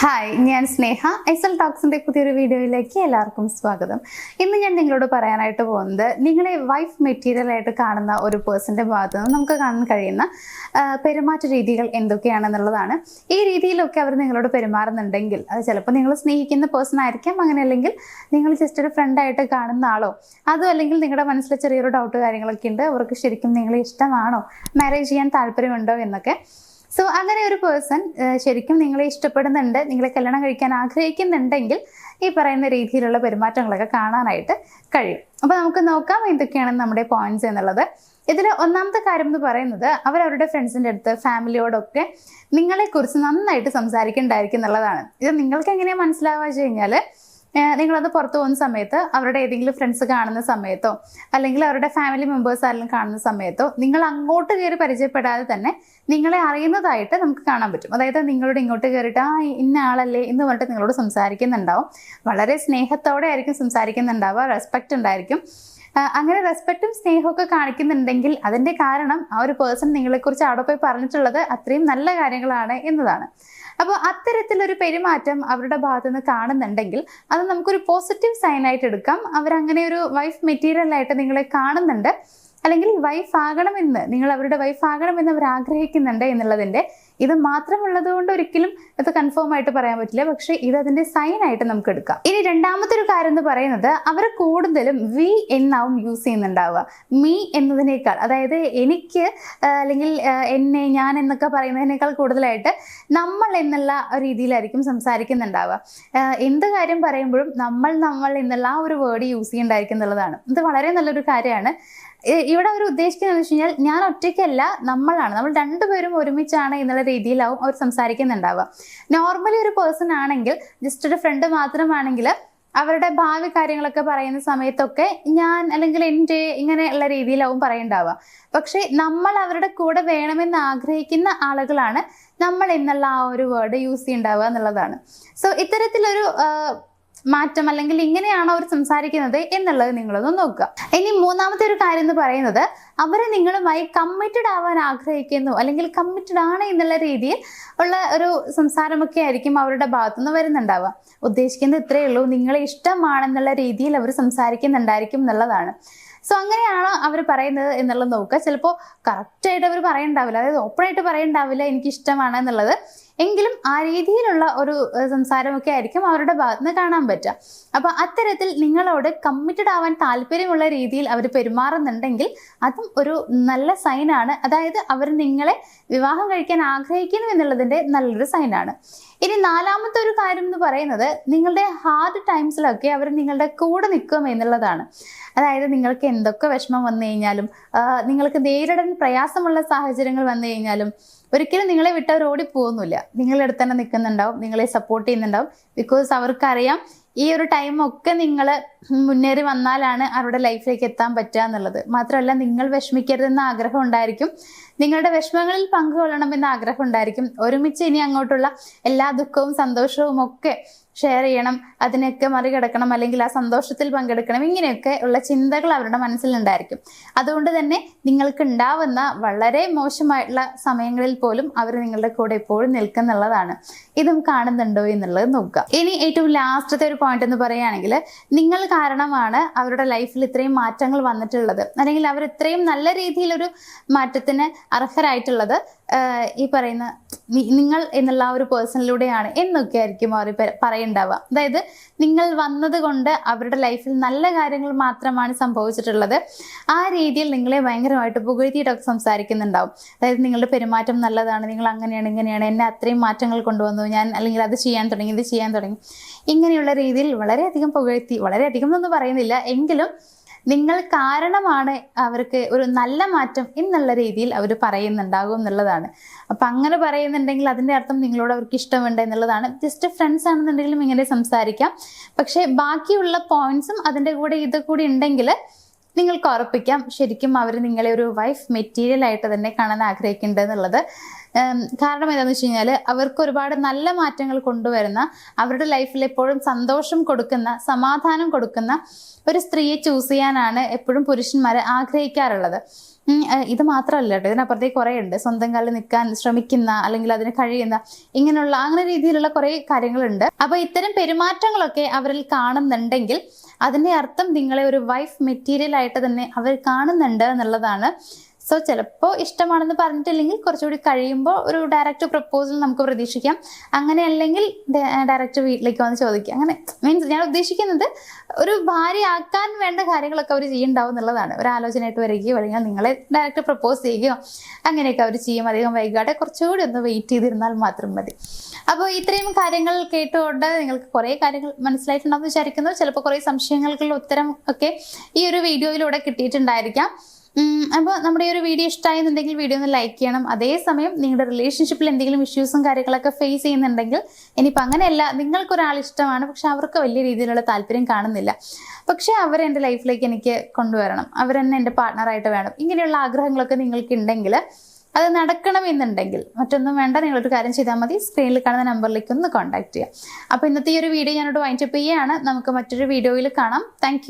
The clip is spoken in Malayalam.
ഹായ്, ഞാൻ സ്നേഹ. എക്സൽ ടോക്സിന്റെ പുതിയൊരു വീഡിയോയിലേക്ക് എല്ലാവർക്കും സ്വാഗതം. ഇന്ന് ഞാൻ നിങ്ങളോട് പറയാനായിട്ട് പോകുന്നത്, നിങ്ങളെ വൈഫ് മെറ്റീരിയൽ ആയിട്ട് കാണുന്ന ഒരു പേഴ്സന്റെ ഭാഗത്ത് നിന്ന് നമുക്ക് കാണാൻ കഴിയുന്ന പെരുമാറ്റ രീതികൾ എന്തൊക്കെയാണെന്നുള്ളതാണ്. ഈ രീതിയിലൊക്കെ അവർ നിങ്ങളോട് പെരുമാറുന്നുണ്ടെങ്കിൽ അത് ചിലപ്പോൾ നിങ്ങൾ സ്നേഹിക്കുന്ന പേഴ്സൺ ആയിരിക്കാം, അങ്ങനെ അല്ലെങ്കിൽ നിങ്ങൾ ജസ്റ്റ് ഒരു ഫ്രണ്ടായിട്ട് കാണുന്ന ആളോ, അതും അല്ലെങ്കിൽ നിങ്ങളുടെ മനസ്സിൽ ചെറിയൊരു ഡൗട്ട് കാര്യങ്ങളൊക്കെ ഉണ്ട്, അവർക്ക് ശരിക്കും നിങ്ങളെ ഇഷ്ടമാണോ, മാരേജ് ചെയ്യാൻ താല്പര്യമുണ്ടോ എന്നൊക്കെ. സോ അങ്ങനെ ഒരു പേഴ്സൺ ശരിക്കും നിങ്ങളെ ഇഷ്ടപ്പെടുന്നുണ്ട്, നിങ്ങളെ കല്യാണം കഴിക്കാൻ ആഗ്രഹിക്കുന്നുണ്ടെങ്കിൽ ഈ പറയുന്ന രീതിയിലുള്ള പെരുമാറ്റങ്ങളൊക്കെ കാണാനായിട്ട് കഴിയും. അപ്പോൾ നമുക്ക് നോക്കാം എന്തൊക്കെയാണ് നമ്മുടെ പോയിന്റ്സ് എന്നുള്ളത്. ഇതിൽ ഒന്നാമത്തെ കാര്യം എന്ന് പറയുന്നത്, അവരവരുടെ ഫ്രണ്ട്സിൻ്റെ അടുത്ത് ഫാമിലിയോടൊക്കെ നിങ്ങളെക്കുറിച്ച് നന്നായിട്ട് സംസാരിക്കുന്നുണ്ടായിരിക്കും എന്നുള്ളതാണ്. ഇത് നിങ്ങൾക്ക് എങ്ങനെയാണ് മനസ്സിലാവുക വെച്ച് കഴിഞ്ഞാൽ, നിങ്ങളത് പുറത്തു പോകുന്ന സമയത്ത് അവരുടെ ഏതെങ്കിലും ഫ്രണ്ട്സ് കാണുന്ന സമയത്തോ അല്ലെങ്കിൽ അവരുടെ ഫാമിലി മെമ്പേഴ്സ് ആരെങ്കിലും കാണുന്ന സമയത്തോ നിങ്ങൾ അങ്ങോട്ട് കയറി പരിചയപ്പെടാതെ തന്നെ നിങ്ങളെ അറിയുന്നതായിട്ട് നമുക്ക് കാണാൻ പറ്റും. അതായത് നിങ്ങളോട് ഇങ്ങോട്ട് കയറിയിട്ട് ഇന്ന ആളല്ലേ എന്ന് പറഞ്ഞിട്ട് നിങ്ങളോട് സംസാരിക്കുന്നുണ്ടാവും. വളരെ സ്നേഹത്തോടെ ആയിരിക്കും സംസാരിക്കുന്നുണ്ടാവുക, റെസ്പെക്റ്റ് ഉണ്ടായിരിക്കും. അങ്ങനെ റെസ്പെക്റ്റും സ്നേഹമൊക്കെ കാണിക്കുന്നുണ്ടെങ്കിൽ അതിൻ്റെ കാരണം ആ ഒരു പേഴ്സൺ നിങ്ങളെക്കുറിച്ച് അവിടെ പോയി പറഞ്ഞിട്ടുള്ളത് അത്രയും നല്ല കാര്യങ്ങളാണ് എന്നതാണ്. അപ്പോൾ അത്തരത്തിലൊരു പെരുമാറ്റം അവരുടെ ഭാഗത്തു നിന്ന് കാണുന്നുണ്ടെങ്കിൽ അത് നമുക്കൊരു പോസിറ്റീവ് സൈൻ ആയിട്ട് എടുക്കാം. അവരങ്ങനെ ഒരു വൈഫ് മെറ്റീരിയൽ ആയിട്ട് നിങ്ങളെ കാണുന്നുണ്ട്, അല്ലെങ്കിൽ വൈഫ് ആകണമെന്ന്, നിങ്ങൾ അവരുടെ വൈഫ് ആകണമെന്ന് അവർ ആഗ്രഹിക്കുന്നുണ്ട് എന്നുള്ളതിൻ്റെ ഇത് മാത്രമുള്ളത് കൊണ്ട് ഒരിക്കലും അത് കൺഫേം ആയിട്ട് പറയാൻ പറ്റില്ല. പക്ഷെ ഇത് അതിന്റെ സൈൻ ആയിട്ട് നമുക്ക് എടുക്കാം. ഇനി രണ്ടാമത്തെ ഒരു കാര്യം എന്ന് പറയുന്നത്, അവർ കൂടുതലും വി എന്നാവും യൂസ് ചെയ്യുന്നുണ്ടാവുക. മീ എന്നതിനേക്കാൾ, അതായത് എനിക്ക് അല്ലെങ്കിൽ എന്നെ, ഞാൻ എന്നൊക്കെ പറയുന്നതിനേക്കാൾ കൂടുതലായിട്ട് നമ്മൾ എന്നുള്ള രീതിയിലായിരിക്കും സംസാരിക്കുന്നുണ്ടാവുക. എന്ത് കാര്യം പറയുമ്പോഴും നമ്മൾ എന്നുള്ള ആ ഒരു വേർഡ് യൂസ് ചെയ്യുന്നുണ്ടായിരിക്കും എന്നുള്ളതാണ്. ഇത് വളരെ നല്ലൊരു കാര്യമാണ്. ഇവിടെ അവർ ഉദ്ദേശിക്കുന്നത് വെച്ച് കഴിഞ്ഞാൽ, ഞാൻ ഒറ്റയ്ക്കല്ല, നമ്മൾ രണ്ടുപേരും ഒരുമിച്ചാണ് എന്നുള്ള രീതിയിലാവും അവർ സംസാരിക്കുന്നുണ്ടാവുക. നോർമലി ഒരു പേഴ്സൺ ആണെങ്കിൽ, ജസ്റ്റ് ഒരു ഫ്രണ്ട് മാത്രമാണെങ്കിൽ അവരുടെ ഭാവി കാര്യങ്ങളൊക്കെ പറയുന്ന സമയത്തൊക്കെ ഞാൻ അല്ലെങ്കിൽ എൻ്റെ ഇങ്ങനെയുള്ള രീതിയിലാവും പറയുന്നുണ്ടാവുക. പക്ഷെ നമ്മൾ അവരുടെ കൂടെ വേണമെന്ന് ആഗ്രഹിക്കുന്ന ആളുകളാണ് നമ്മൾ എന്നുള്ള ആ ഒരു വേർഡ് യൂസ് ചെയ്യുന്നുണ്ടാവുക എന്നുള്ളതാണ്. സോ ഇത്തരത്തിലൊരു മാറ്റം, അല്ലെങ്കിൽ ഇങ്ങനെയാണോ അവർ സംസാരിക്കുന്നത് എന്നുള്ളത് നിങ്ങളൊന്ന് നോക്കുക. ഇനി മൂന്നാമത്തെ ഒരു കാര്യം എന്ന് പറയുന്നത്, അവർ നിങ്ങളുമായി കമ്മിറ്റഡ് ആവാൻ ആഗ്രഹിക്കുന്നു, അല്ലെങ്കിൽ കമ്മിറ്റഡ് ആണ് എന്നുള്ള രീതിയിൽ ഉള്ള ഒരു സംസാരമൊക്കെ ആയിരിക്കും അവരുടെ ഭാഗത്തുനിന്ന് വരുന്നുണ്ടാവുക. ഉദ്ദേശിക്കുന്നത് ഇത്രയേ ഉള്ളൂ, നിങ്ങളെ ഇഷ്ടമാണെന്നുള്ള രീതിയിൽ അവർ സംസാരിക്കുന്നുണ്ടായിരിക്കും എന്നുള്ളതാണ്. സോ അങ്ങനെയാണ് അവർ പറയുന്നത് എന്നുള്ളത് നോക്കുക. ചിലപ്പോൾ കറക്റ്റായിട്ട് അവർ പറയുന്നുണ്ടാവില്ല, അതായത് ഓപ്പണായിട്ട് പറയുന്നുണ്ടാവില്ല എനിക്ക് ഇഷ്ടമാണ് എന്നുള്ളത്, എങ്കിലും ആ രീതിയിലുള്ള ഒരു സംസാരമൊക്കെ ആയിരിക്കും അവരുടെ ഭാഗത്തുനിന്ന് കാണാൻ പറ്റുക. അപ്പോൾ അത്തരത്തിൽ നിങ്ങളോട് കമ്മിറ്റഡ് ആവാൻ താല്പര്യമുള്ള രീതിയിൽ അവർ പെരുമാറുന്നുണ്ടെങ്കിൽ അതും ഒരു നല്ല സൈനാണ്. അതായത് അവർ നിങ്ങളെ വിവാഹം കഴിക്കാൻ ആഗ്രഹിക്കുന്നു എന്നുള്ളതിൻ്റെ നല്ലൊരു സൈനാണ്. ഇനി നാലാമത്തെ ഒരു കാര്യം എന്ന് പറയുന്നത്, നിങ്ങളുടെ ഹാർഡ് ടൈംസിലൊക്കെ അവർ നിങ്ങളുടെ കൂടെ നിൽക്കും എന്നുള്ളതാണ്. അതായത് നിങ്ങൾക്ക് എന്തൊക്കെ വിഷമം വന്നു കഴിഞ്ഞാലും, നിങ്ങൾക്ക് നേരിടാൻ പ്രയാസമുള്ള സാഹചര്യങ്ങൾ വന്നു കഴിഞ്ഞാലും ഒരിക്കലും നിങ്ങളെ വിട്ട് അവർ ഓടിപ്പോകുന്നില്ല. നിങ്ങളുടെ അടുത്ത് തന്നെ നിൽക്കുന്നുണ്ടാവും, നിങ്ങളെ സപ്പോർട്ട് ചെയ്യുന്നുണ്ടാവും. ബിക്കോസ് അവർക്കറിയാം ഈ ഒരു ടൈമൊക്കെ നിങ്ങൾ മുന്നേറി വന്നാലാണ് അവരുടെ ലൈഫിലേക്ക് എത്താൻ പറ്റുക എന്നുള്ളത്. മാത്രമല്ല, നിങ്ങൾ വിഷമിക്കരുതെന്ന ആഗ്രഹം ഉണ്ടായിരിക്കും, നിങ്ങളുടെ വിഷമങ്ങളിൽ പങ്കുകൊള്ളണമെന്ന ആഗ്രഹം ഉണ്ടായിരിക്കും. ഒരുമിച്ച് ഇനി അങ്ങോട്ടുള്ള എല്ലാ ദുഃഖവും സന്തോഷവും ഒക്കെ ഷെയർ ചെയ്യണം, അതിനൊക്കെ മറികടക്കണം, അല്ലെങ്കിൽ ആ സന്തോഷത്തിൽ പങ്കെടുക്കണം, ഇങ്ങനെയൊക്കെ ഉള്ള ചിന്തകൾ അവരുടെ മനസ്സിലുണ്ടായിരിക്കും. അതുകൊണ്ട് തന്നെ നിങ്ങൾക്ക് ഉണ്ടാവുന്ന വളരെ മോശമായിട്ടുള്ള സമയങ്ങളിൽ പോലും അവർ നിങ്ങളുടെ കൂടെ എപ്പോഴും നിൽക്കുന്നുള്ളതാണ്. ഇതും കാണുന്നുണ്ടോ എന്നുള്ളത് നോക്കുക. ഇനി ഏറ്റവും ലാസ്റ്റത്തെ ഒരു പോയിന്റ് എന്ന് പറയുകയാണെങ്കിൽ, നിങ്ങൾ കാരണമാണ് അവരുടെ ലൈഫിൽ ഇത്രയും മാറ്റങ്ങൾ വന്നിട്ടുള്ളത്, അല്ലെങ്കിൽ അവർ ഇത്രയും നല്ല രീതിയിലൊരു മാറ്റത്തിന് അർഹരായിട്ടുള്ളത് ഈ പറയുന്ന നിങ്ങൾ എന്നുള്ള ആ ഒരു പേഴ്സണിലൂടെയാണ് എന്നൊക്കെ ആയിരിക്കും അവർ പറയുന്നുണ്ടാവുക. അതായത് നിങ്ങൾ വന്നത് കൊണ്ട് അവരുടെ ലൈഫിൽ നല്ല കാര്യങ്ങൾ മാത്രമാണ് സംഭവിച്ചിട്ടുള്ളത്. ആ രീതിയിൽ നിങ്ങളെ ഭയങ്കരമായിട്ട് പുകഴ്ത്തിയിട്ടൊക്കെ സംസാരിക്കുന്നുണ്ടാവും. അതായത് നിങ്ങളുടെ പെരുമാറ്റം നല്ലതാണ്, നിങ്ങൾ അങ്ങനെയാണ് ഇങ്ങനെയാണ്, എന്നെ അത്രയും മാറ്റങ്ങൾ കൊണ്ടുവന്നു, ഞാൻ അല്ലെങ്കിൽ അത് ചെയ്യാൻ തുടങ്ങി, ഇത് ചെയ്യാൻ തുടങ്ങി, ഇങ്ങനെയുള്ള രീതിയിൽ വളരെയധികം പുകഴ്ത്തി, വളരെയധികം എന്നൊന്നും പറയുന്നില്ല, എങ്കിലും നിങ്ങൾ കാരണമാണ് അവർക്ക് ഒരു നല്ല മാറ്റം എന്നുള്ള രീതിയിൽ അവർ പറയുന്നുണ്ടാകും എന്നുള്ളതാണ്. അപ്പം അങ്ങനെ പറയുന്നുണ്ടെങ്കിൽ അതിൻ്റെ അർത്ഥം നിങ്ങളോട് അവർക്ക് ഇഷ്ടമുണ്ട് എന്നുള്ളതാണ്. ജസ്റ്റ് ഫ്രണ്ട്സ് ആണെന്നുണ്ടെങ്കിലും ഇങ്ങനെ സംസാരിക്കാം. പക്ഷേ ബാക്കിയുള്ള പോയിന്റ്സും അതിൻ്റെ കൂടെ ഇത് കൂടി ഉണ്ടെങ്കിൽ നിങ്ങൾക്ക് ഉറപ്പിക്കാം ശരിക്കും അവർ നിങ്ങളെ ഒരു വൈഫ് മെറ്റീരിയൽ ആയിട്ട് തന്നെ കാണാൻ ആഗ്രഹിക്കുന്നുണ്ട് എന്നുള്ളത്. കാരണം എന്താണെന്ന് വെച്ച് കഴിഞ്ഞാൽ അവർക്ക് ഒരുപാട് നല്ല മാറ്റങ്ങൾ കൊണ്ടുവരുന്ന, അവരുടെ ലൈഫിൽ എപ്പോഴും സന്തോഷം കൊടുക്കുന്ന, സമാധാനം കൊടുക്കുന്ന ഒരു സ്ത്രീയെ ചൂസ് ചെയ്യാനാണ് എപ്പോഴും പുരുഷന്മാർ ആഗ്രഹിക്കാറുള്ളത്. ഇത് മാത്രമല്ല കേട്ടോ, ഇതിനപ്പുറത്തേക്ക് കുറേ ഉണ്ട്. സ്വന്തം കാലിൽ നിൽക്കാൻ ശ്രമിക്കുന്ന, അല്ലെങ്കിൽ അതിന് കഴിയുന്ന, ഇങ്ങനെയുള്ള അങ്ങനെ രീതിയിലുള്ള കുറേ കാര്യങ്ങളുണ്ട്. അപ്പോൾ ഇത്തരം പെരുമാറ്റങ്ങളൊക്കെ അവരിൽ കാണുന്നുണ്ടെങ്കിൽ അതിൻ്റെ അർത്ഥം നിങ്ങളെ ഒരു വൈഫ് മെറ്റീരിയൽ ആയിട്ട് തന്നെ അവർ കാണുന്നുണ്ട് എന്നുള്ളതാണ്. സോ ചിലപ്പോൾ ഇഷ്ടമാണെന്ന് പറഞ്ഞിട്ടില്ലെങ്കിൽ കുറച്ചുകൂടി കഴിയുമ്പോൾ ഒരു ഡയറക്റ്റ് പ്രപ്പോസൽ നമുക്ക് പ്രതീക്ഷിക്കാം. അങ്ങനെ അല്ലെങ്കിൽ ഡയറക്റ്റ് വീട്ടിലേക്ക് വന്ന് ചോദിക്കാം. അങ്ങനെ മീൻസ് ഞാൻ ഉദ്ദേശിക്കുന്നത് ഒരു ഭാര്യ ആക്കാൻ വേണ്ട കാര്യങ്ങളൊക്കെ അവർ ചെയ്യുന്നുണ്ടാവും എന്നുള്ളതാണ്. ഒരു ആലോചനയായിട്ട് വരികയോ അല്ലെങ്കിൽ നിങ്ങളെ ഡയറക്റ്റ് പ്രപ്പോസ് ചെയ്യുകയോ അങ്ങനെയൊക്കെ അവർ ചെയ്യും. അധികം വൈകാതെ കുറച്ചുകൂടി ഒന്ന് വെയിറ്റ് ചെയ്തിരുന്നാൽ മാത്രം മതി. അപ്പോൾ ഇത്രയും കാര്യങ്ങൾ കേട്ടുകൊണ്ട് നിങ്ങൾക്ക് കുറേ കാര്യങ്ങൾ മനസ്സിലായിട്ടുണ്ടാവും വിചാരിക്കുന്നു. ചിലപ്പോൾ കുറേ സംശയങ്ങൾക്കുള്ള ഉത്തരം ഒക്കെ ഈ ഒരു വീഡിയോയിലൂടെ കിട്ടിയിട്ടുണ്ടായിരിക്കാം. അപ്പോൾ നമ്മുടെ ഈ ഒരു വീഡിയോ ഇഷ്ടമായെന്നുണ്ടെങ്കിൽ വീഡിയോ ഒന്ന് ലൈക്ക് ചെയ്യണം. അതേസമയം നിങ്ങളുടെ റിലേഷൻഷിപ്പിൽ എന്തെങ്കിലും ഇഷ്യൂസും കാര്യങ്ങളൊക്കെ ഫേസ് ചെയ്യുന്നുണ്ടെങ്കിൽ, ഇനിയിപ്പോൾ അങ്ങനെയല്ല, നിങ്ങൾക്കൊരാൾ ഇഷ്ടമാണ് പക്ഷെ അവർക്ക് വലിയ രീതിയിലുള്ള താല്പര്യം കാണുന്നില്ല, പക്ഷെ അവരെൻ്റെ ലൈഫിലേക്ക് എനിക്ക് കൊണ്ടുവരണം, അവരെന്നെ എൻ്റെ പാർട്ട്ണറായിട്ട് വേണം, ഇങ്ങനെയുള്ള ആഗ്രഹങ്ങളൊക്കെ നിങ്ങൾക്ക് ഉണ്ടെങ്കിൽ, അത് നടക്കണമെന്നുണ്ടെങ്കിൽ മറ്റൊന്നും വേണ്ട, നിങ്ങളൊരു കാര്യം ചെയ്താൽ മതി. സ്ക്രീനിൽ കാണുന്ന നമ്പറിലേക്ക് ഒന്ന് കോൺടാക്ട് ചെയ്യാം. അപ്പോൾ ഇന്നത്തെ ഈ ഒരു വീഡിയോ ഞാനോട് വൈൻഡപ്പ് ചെയ്യുകയാണ്. നമുക്ക് മറ്റൊരു വീഡിയോയിൽ കാണാം. താങ്ക്